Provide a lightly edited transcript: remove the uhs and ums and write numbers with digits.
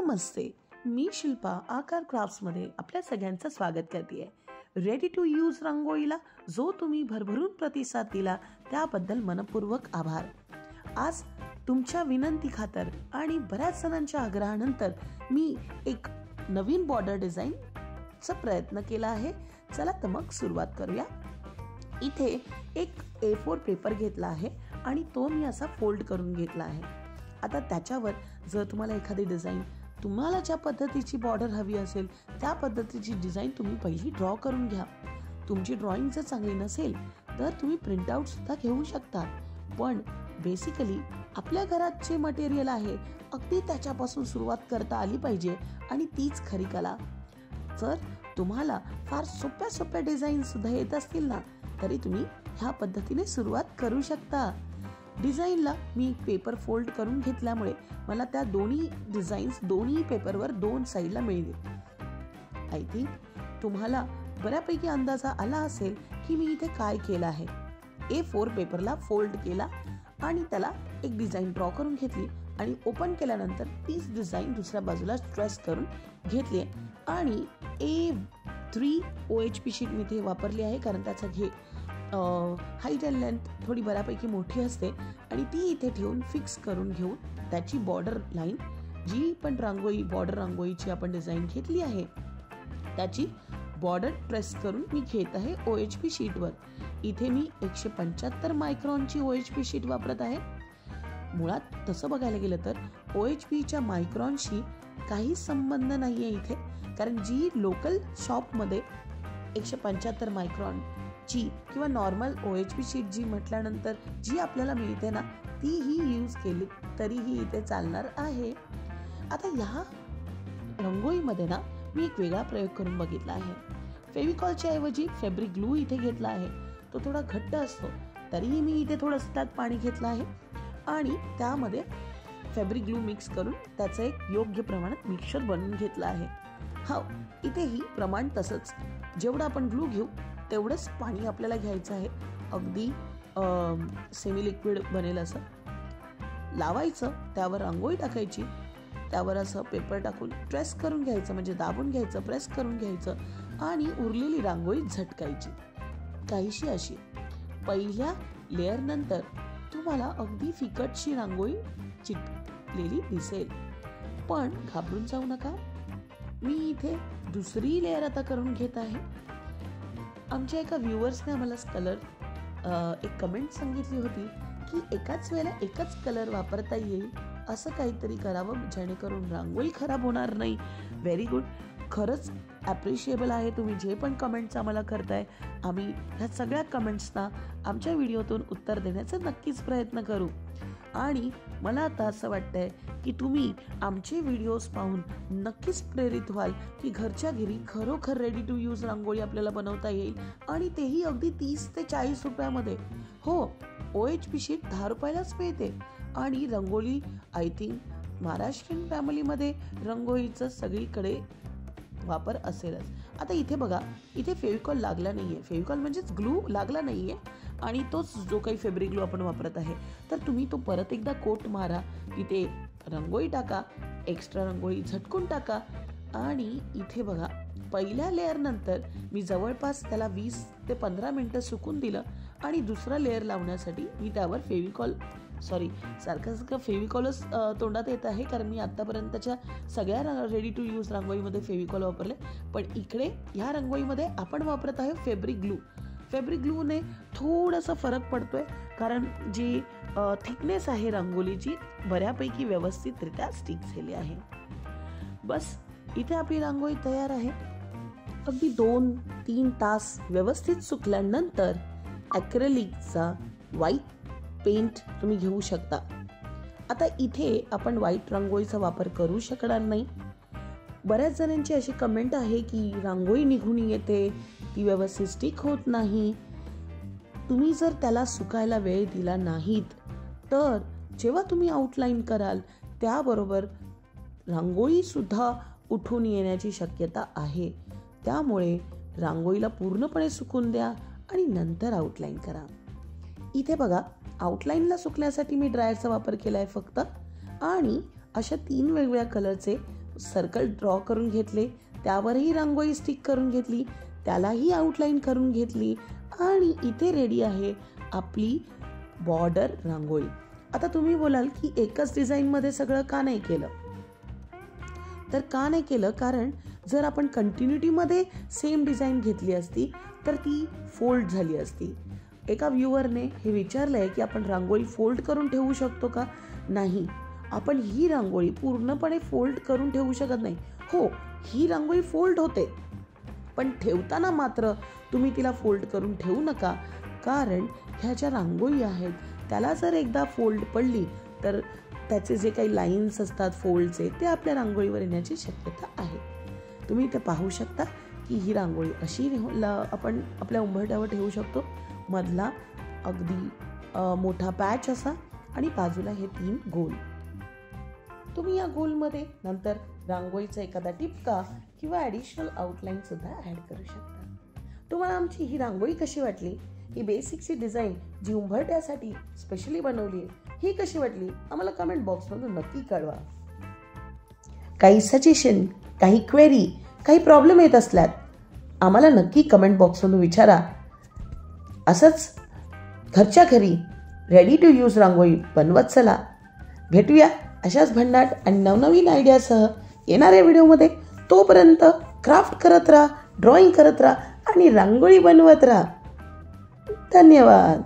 नमस्ते, मी शिल्पा आकार क्राफ्ट्समध्ये आपल्या सगळ्यांचं स्वागत करते. रेडी टू यूज रांगोळीला जो तुम्ही भरभरून प्रतिसाद दिला त्याबद्दल मनपूर्वक आभार. आज तुमच्या विनंती खातर आणि बऱ्याच जणांच्या आग्रहानंतर मी एक नवीन बॉर्डर डिझाईनचा प्रयत्न केला आहे. चला तर मग सुरुवात करूया. इथे एक A4 पेपर घेतला आहे आणि तो मी असा फोल्ड करून घेतला आहे. आता त्याच्यावर जर तुम्हाला एखादी डिझाईन, तुम्हाला ज्या पद्धतीची बॉर्डर हवी असेल त्या पद्धतीची डिझाईन तुम्ही पहिली ड्रॉ करून घ्या. तुमची ड्रॉइंग जर चांगली नसेल तर तुम्ही प्रिंटआउट सुद्धा घेऊ शकता. पण बेसिकली आपल्या घरात जे मटेरियल आहे अगदी त्याच्यापासून सुरुवात करता आली पाहिजे आणि तीच खरी कला. जर तुम्हाला फार सोप्या डिझाईन सुद्धा येत असतील ना तरी तुम्ही ह्या पद्धतीने सुरुवात करू शकता. डिझाईनला मी पेपर फोल्ड करून घेतल्यामुळे मला त्या दोन्ही डिझाईन्स दोन्ही पेपरवर दोन साईडला मिळतील. आय थिंक तुम्हाला बऱ्यापैकी अंदाजा आला असेल की मी इथे काय केलं आहे. A4 पेपरला फोल्ड केला आणि त्याला एक डिझाईन ड्रॉ करून घेतली आणि ओपन केल्यानंतर तीच डिझाईन दुसऱ्या बाजूला ट्रेस करून घेतली आणि A3 OHP शीट मी इथे वापरली आहे कारण त्याचा हाईट अँड लेंथ थोडी बऱ्यापैकी मोठी असते आणि ती इथे ठेवून फिक्स करून घेऊन त्याची बॉर्डर लाईन जी पण बॉर्डर रांगोळीची आपण डिझाईन घेतली आहे त्याची बॉर्डर ट्रेस करून मी घेत आहे OHP शीटवर. इथे मी 175 मायक्रॉनची OHP शीट वापरत आहे. मुळात तसं बघायला गेलं तर OHPच्या मायक्रॉनशी काही संबंध नाहीये इथे, कारण जी लोकल शॉपमध्ये 175 मायक्रॉन ची किंवा नॉर्मल OHP शीट जी म्हटल्यानंतर जी आपल्याला मिळते ना तीही यूज केली तरीही इथे चालणार आहे. आता ह्या रंगोळीमध्ये ना मी एक वेगळा प्रयोग करून बघितला आहे. फेविकॉलच्या ऐवजी फॅब्रिक ग्लू इथे घेतला आहे. तो थोडा घट्ट असतो तरीही मी इथे थोडंसं त्यात पाणी घेतलं आहे आणि त्यामध्ये फॅब्रिक ग्लू मिक्स करून त्याचं एक योग्य प्रमाणात मिक्सचर बनवून घेतलं आहे. हा, इथेही प्रमाण तसंच, जेवढं आपण ग्लू घेऊ तेवढंच पाणी आपल्याला घ्यायचं आहे. अगदी सेमी लिक्विड बनेल असं लावायचं, त्यावर रांगोळी टाकायची, त्यावर असं पेपर टाकून ट्रेस करून घ्यायचं, म्हणजे दाबून घ्यायचं, प्रेस करून घ्यायचं आणि उरलेली रांगोळी झटकायची. काहीशी अशी पहिल्या लेअर नंतर तुम्हाला अगदी फिकटशी रांगोळी चिटलेली दिसेल. पण घाबरून जाऊ नका, मी इथे दुसरी लेअर आता करून घेत आहे. आमच्या एका व्ह्युअर्सने आम्हाला एक कमेंट सांगितली होती की एकाच वेळेला एकच कलर वापरता येईल असं काहीतरी करावं जेणेकरून रांगोळी खराब होणार नाही. व्हेरी गुड, खरंच ॲप्रिशिएबल आहे तुम्ही जे पण कमेंट्स आम्हाला करताय. आम्ही ह्या सगळ्या कमेंट्सना आमच्या व्हिडिओतून उत्तर देण्याचा नक्कीच प्रयत्न करू. आणि मला आता असं वाटतंय की तुम्ही आमचे व्हिडिओज पाहून नक्कीच प्रेरित व्हाल की घरच्या घरी खरोखर रेडी टू यूज रांगोळी आपल्याला बनवता येईल आणि तेही अगदी 30 ते 40 रुपयामध्ये. हो, OHP शीट 10 रुपयालाच मिळते आणि रंगोळी आय थिंक महाराष्ट्रीयन फॅमिलीमध्ये रंगोळीचं सगळीकडे वापर असेलच. आता इथे बघा, इथे फेविकॉल लागला नाहीये, फेविकॉल म्हणजेच ग्लू लागला नाहीये आणि तोच जो काही फॅब्रिक ग्लू आपण वापरत आहे तर तुम्ही तो परत एकदा कोट मारा, तिथे रंगोळी टाका, एक्स्ट्रा रंगोळी झटकून टाका आणि इथे बघा पहिल्या लेअर नंतर मी जवळपास त्याला 20 ते 15 मिनिटं सुकून दिलं आणि दुसरा लेअर लावण्यासाठी मी त्यावर सारखं फेविकॉलच तोंडात येत आहे कारण मी आतापर्यंतच्या सगळ्या रेडी टू यूज रांगोळीमध्ये फेविकॉल वापरले. पण इकडे ह्या रांगोळीमध्ये आपण वापरत आहे फॅब्रिक ग्लू. फॅब्रिक ग्लूने थोडासा फरक पडतोय कारण जी थिकनेस आहे रांगोळीची बऱ्यापैकी व्यवस्थितरित्या स्टिक झाली आहे. बस इथे आपली रांगोळी तयार आहे. अगदी 2-3 तास व्यवस्थित सुकल्यानंतर ॲक्रेलिकचा व्हाईट पेंट तुम्ही घेऊ शकता. आता इथे आपण व्हाईट रांगोळीचा वापर करू शकणार नाही. बऱ्याच जणांची अशी कमेंट आहे की रांगोळी निघून येते, ती व्यवस्थित स्टिक होत नाही. तुम्ही जर त्याला सुकायला वेळ दिला नाहीत तर जेव्हा तुम्ही आउटलाईन कराल त्याबरोबर रांगोळी सुद्धा उठून येण्याची शक्यता आहे. त्यामुळे रांगोळीला पूर्णपणे सुकून द्या आणि नंतर आउटलाईन करा. इथे बघा, आउटलाईनला सुकण्यासाठी मी ड्रायरचा वापर केला आहे फक्त आणि अशा 3 वेगवेगळ्या कलरचे सर्कल ड्रॉ करून घेतले, त्यावरही रांगोळी स्टिक करून घेतली, त्यालाही आउटलाईन करून घेतली आणि इथे रेडी आहे आपली बॉर्डर रांगोळी. आता तुम्ही बोलाल की एकच डिझाईनमध्ये सगळं का नाही केलं? तर का नाही केलं, कारण जर आपण कंटिन्युटीमध्ये सेम डिझाईन घेतली असती तर ती फोल्ड झाली असती. एका व्ह्यूअरने हे विचारलंय की आपण रांगोळी फोल्ड करून ठेवू शकतो का? नाही, आपण ही रांगोळी पूर्णपणे फोल्ड करून ठेवू शकत नाही. हो, ही रांगोळी फोल्ड होते, पण ठेवताना मात्र तुम्ही तिला फोल्ड करून ठेवू नका, कारण ह्या ज्या रांगोळी आहेत त्याला जर एकदा फोल्ड पडली तर त्याचे जे काही लाईन्स असतात फोल्डचे ते आपल्या रांगोळीवर येण्याची शक्यता आहे. तुम्ही इथे पाहू शकता की ही रांगोळी अशी आपण आपल्या उंबरठ्यावर ठेवू शकतो. मधला अगदी मोठा पॅच असा आणि बाजूला हे 3 गोल. तुम्ही या गोलमध्ये नंतर रांगोळीचा एखादा टिपका किंवा ॲडिशनल आउटलाईन सुद्धा ॲड करू शकता. तुम्हाला आमची ही रांगोळी कशी वाटली? ही बेसिकची डिझाईन जी उंबरठ्यासाठी स्पेशली बनवली आहे, ही कशी वाटली आम्हाला कमेंट बॉक्समधून नक्की कळवा. काही सजेशन, काही क्वेरी, काही प्रॉब्लेम येत असल्यात आम्हाला नक्की कमेंट बॉक्समधून विचारा. असंच घरच्या घरी रेडी टू यूज रांगोळी बनवत चला. भेटूया अशाच भन्नाट आणि नवनवीन आयडियासह येणाऱ्या व्हिडिओमध्ये. तोपर्यंत क्राफ्ट करत राहा, ड्रॉइंग करत राहा आणि रांगोळी बनवत राहा. धन्यवाद.